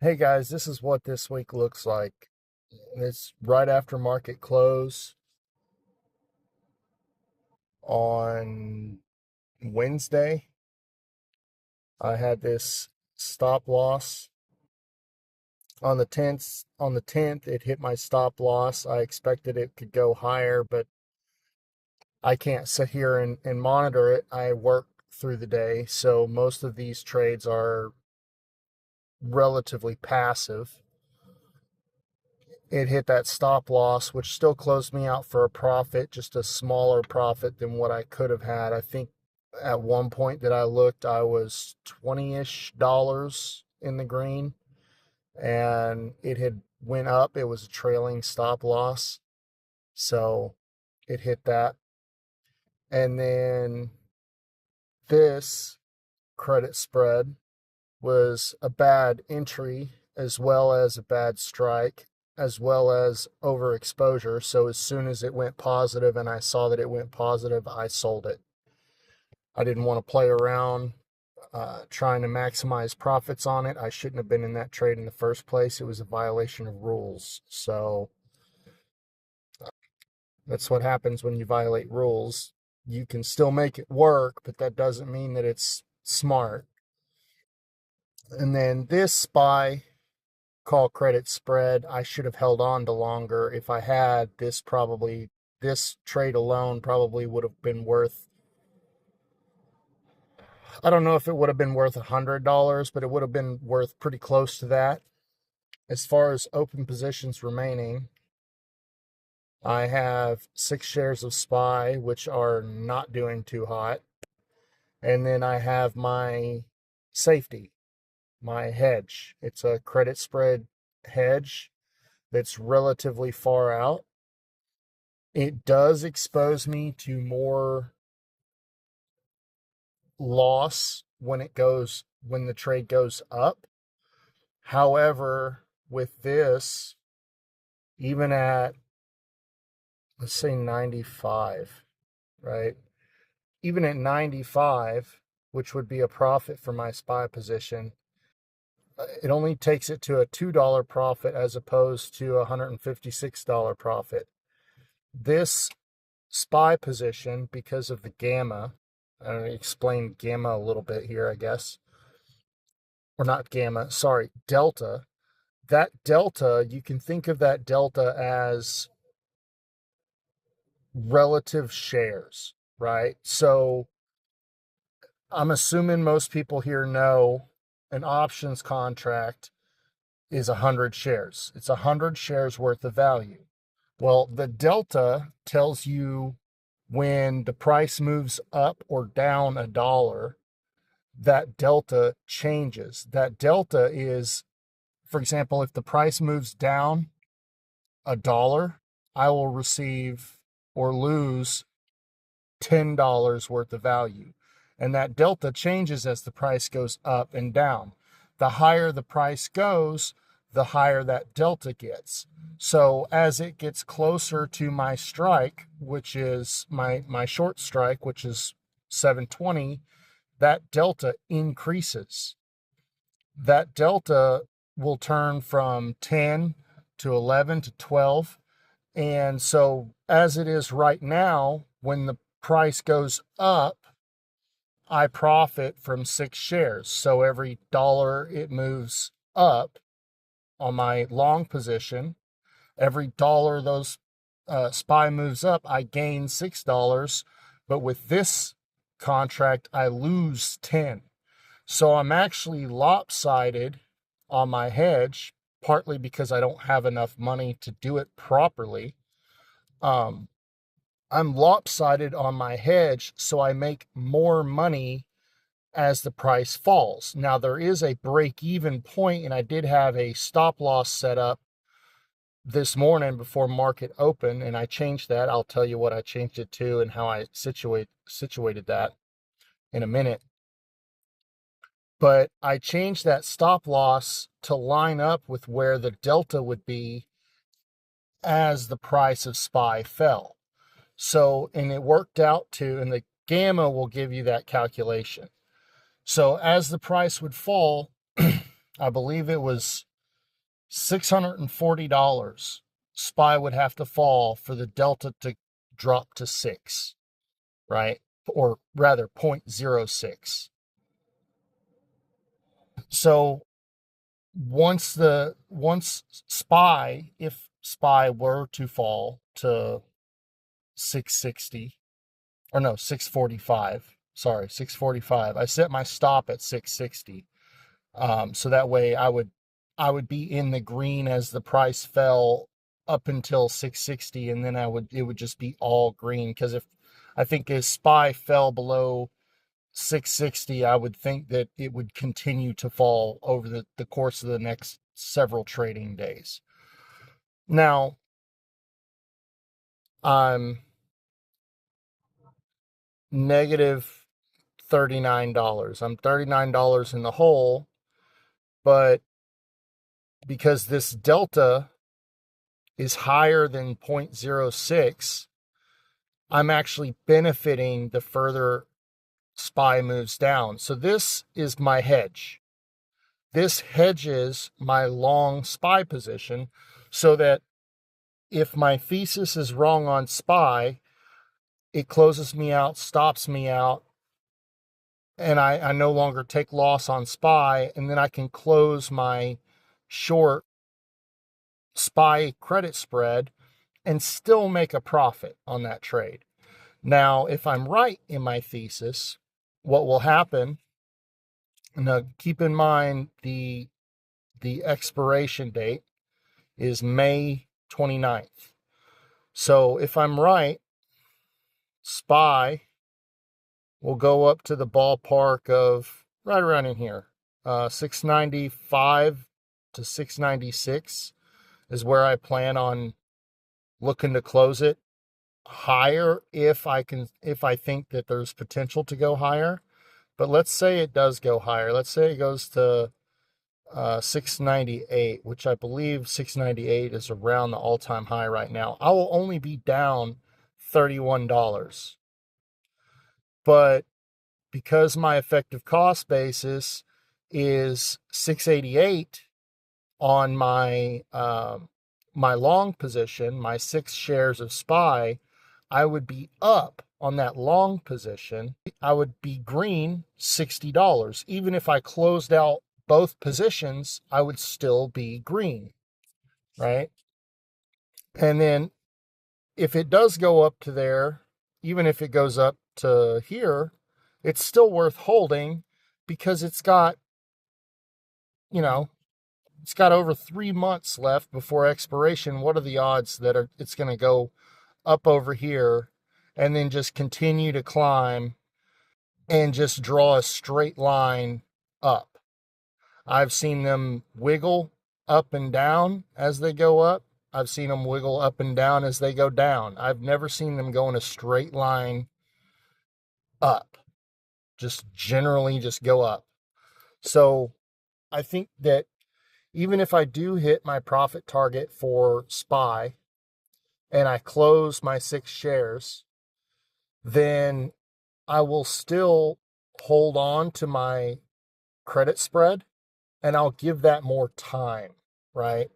Hey guys, this is what this week looks like. It's right after market close on Wednesday. I had this stop loss on the 10th. On the 10th, it hit my stop loss. I expected it could go higher, but I can't sit here and monitor it. I work through the day, so most of these trades are relatively passive. It hit that stop loss, which still closed me out for a profit, just a smaller profit than what I could have had. I think at one point that I looked, I was 20-ish dollars in the green, and it had went up. It was a trailing stop loss, so it hit that. And then this credit spread was a bad entry as well as a bad strike as well as overexposure. So as soon as it went positive and I saw that it went positive, I sold it. I didn't want to play around trying to maximize profits on it. I shouldn't have been in that trade in the first place. It was a violation of rules. So that's what happens when you violate rules. You can still make it work, but that doesn't mean that it's smart. And then this SPY call credit spread, I should have held on to longer. If I had, this trade alone probably would have been worth, I don't know if it would have been worth $100, but it would have been worth pretty close to that. As far as open positions remaining, I have 6 shares of SPY, which are not doing too hot. And then I have my safety, my hedge. It's a credit spread hedge that's relatively far out. It does expose me to more loss when the trade goes up. However, with this, even at, let's say 95, right? Even at 95, which would be a profit for my SPY position, it only takes it to a $2 profit as opposed to a $156 profit. This SPY position, because of the gamma, I'm going to explain gamma a little bit here, I guess. Or not gamma, sorry, delta. That delta, you can think of that delta as relative shares, right? So I'm assuming most people here know an options contract is 100 shares. It's 100 shares worth of value. Well, the delta tells you when the price moves up or down a dollar, that delta changes. That delta is, for example, if the price moves down a dollar, I will receive or lose $10 worth of value. And that delta changes as the price goes up and down. The higher the price goes, the higher that delta gets. So as it gets closer to my strike, which is my short strike, which is 720, that delta increases. That delta will turn from 10 to 11 to 12. And so as it is right now, when the price goes up, I profit from 6 shares. So every dollar it moves up on my long position, every dollar those SPY moves up, I gain $6. But with this contract, I lose 10. So I'm actually lopsided on my hedge, partly because I don't have enough money to do it properly. I'm lopsided on my hedge, so I make more money as the price falls. Now, there is a break-even point, and I did have a stop loss set up this morning before market open, and I changed that. I'll tell you what I changed it to and how I situated that in a minute. But I changed that stop loss to line up with where the delta would be as the price of SPY fell. So, and it worked out to, and the gamma will give you that calculation. So as the price would fall, I believe it was $640 SPY would have to fall for the delta to drop to 6, right? Or rather 0.06. So once SPY, if SPY were to fall to 660, or no, 645, sorry, 645, I set my stop at 660. So that way I would be in the green as the price fell up until 660, and then it would just be all green, because if I think as SPY fell below 660, I would think that it would continue to fall over the course of the next several trading days. Now, I'm negative $39. I'm $39 in the hole, but because this delta is higher than 0.06, I'm actually benefiting the further SPY moves down. So this is my hedge. This hedges my long SPY position, so that if my thesis is wrong on SPY, it closes me out, stops me out, and I no longer take loss on SPY, and then I can close my short SPY credit spread and still make a profit on that trade. Now, if I'm right in my thesis, what will happen, now keep in mind the expiration date is May 29th. So if I'm right, SPY will go up to the ballpark of right around in here. 695 to 696 is where I plan on looking to close it. Higher if I think that there's potential to go higher. But let's say it does go higher. Let's say it goes to 698, which I believe 698 is around the all-time high right now. I will only be down $31. But because my effective cost basis is 688 on my my long position, my 6 shares of SPY, I would be up on that long position. I would be green $60. Even if I closed out both positions, I would still be green, right? And then if it does go up to there, even if it goes up to here, it's still worth holding, because it's got, it's got over 3 months left before expiration. What are the odds that it's going to go up over here and then just continue to climb and just draw a straight line up? I've seen them wiggle up and down as they go up. I've seen them wiggle up and down as they go down. I've never seen them go in a straight line up. Just generally just go up. So I think that even if I do hit my profit target for SPY and I close my 6 shares, then I will still hold on to my credit spread, and I'll give that more time, right?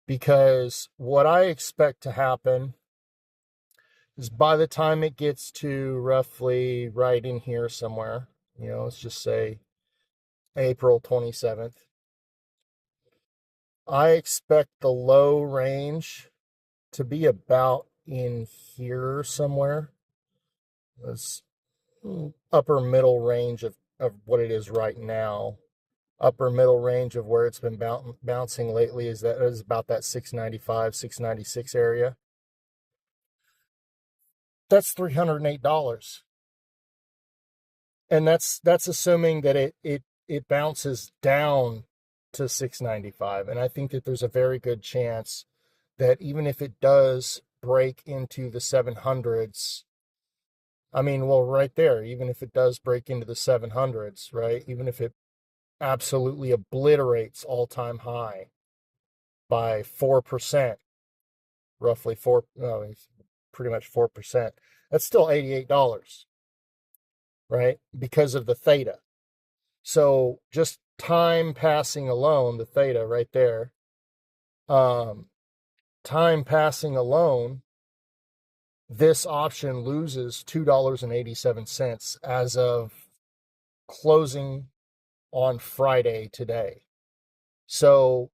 Because what I expect to happen is by the time it gets to roughly right in here somewhere, let's just say April 27th, I expect the low range to be about in here somewhere. It's upper middle range of what it is right now. Upper middle range of where it's been bouncing lately is about that 695, 696 area. That's $308. And that's assuming that it bounces down to 695. And I think that there's a very good chance that even if it does break into the 700s, right there, even if it does break into the 700s, right? Even if it absolutely obliterates all-time high by 4%, roughly pretty much 4%, that's still $88, right? Because of the theta. So just time passing alone, the theta right there, time passing alone, this option loses $2.87 as of closing on Friday today. So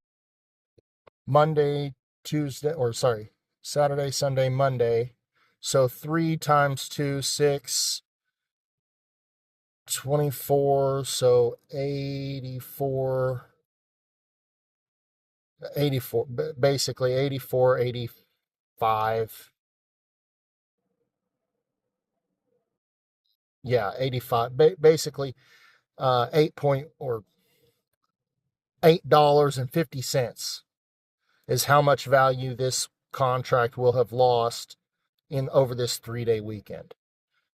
Monday, Tuesday, or sorry, Saturday, Sunday, Monday. So 3 times 2, 6, 24, so 84, basically 84, 85. Yeah, 85, basically 8.50 is how much value this contract will have lost in over this 3-day weekend,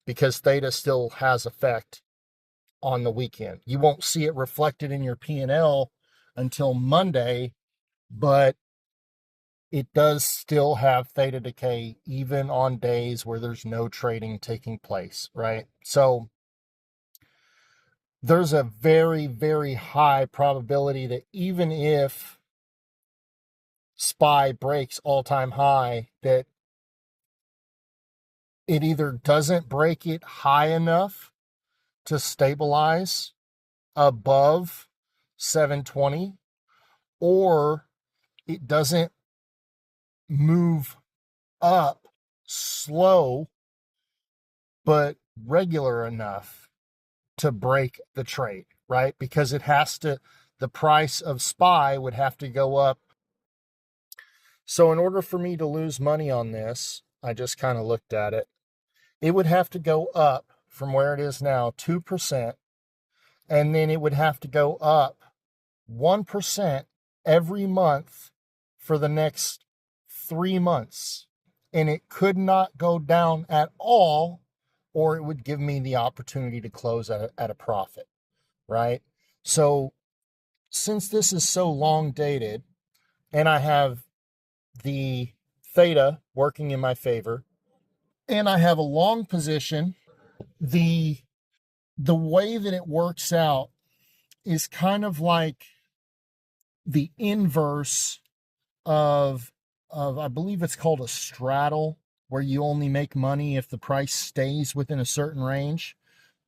because theta still has effect on the weekend. You won't see it reflected in your P&L until Monday, but it does still have theta decay even on days where there's no trading taking place, right? So there's a very, very high probability that even if SPY breaks all-time high, that it either doesn't break it high enough to stabilize above 720, or it doesn't move up slow but regular enough to break the trade, right? Because it has to, the price of SPY would have to go up. So in order for me to lose money on this, I just kind of looked at it, it would have to go up from where it is now 2%, and then it would have to go up 1% every month for the next 3 months. And it could not go down at all, or it would give me the opportunity to close at a profit, right? So since this is so long dated and I have the theta working in my favor and I have a long position, the way that it works out is kind of like the inverse of I believe it's called a straddle, where you only make money if the price stays within a certain range.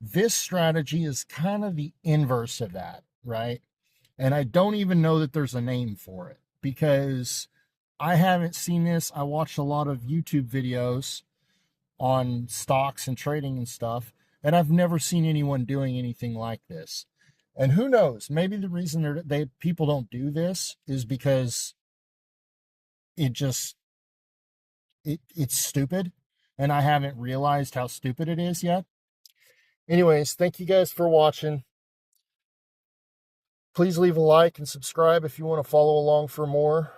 This strategy is kind of the inverse of that, right? And I don't even know that there's a name for it, because I haven't seen this. I watched a lot of YouTube videos on stocks and trading and stuff, and I've never seen anyone doing anything like this. And who knows, maybe the reason people don't do this is because it's stupid, and I haven't realized how stupid it is yet. Anyways, thank you guys for watching. Please leave a like and subscribe if you want to follow along for more.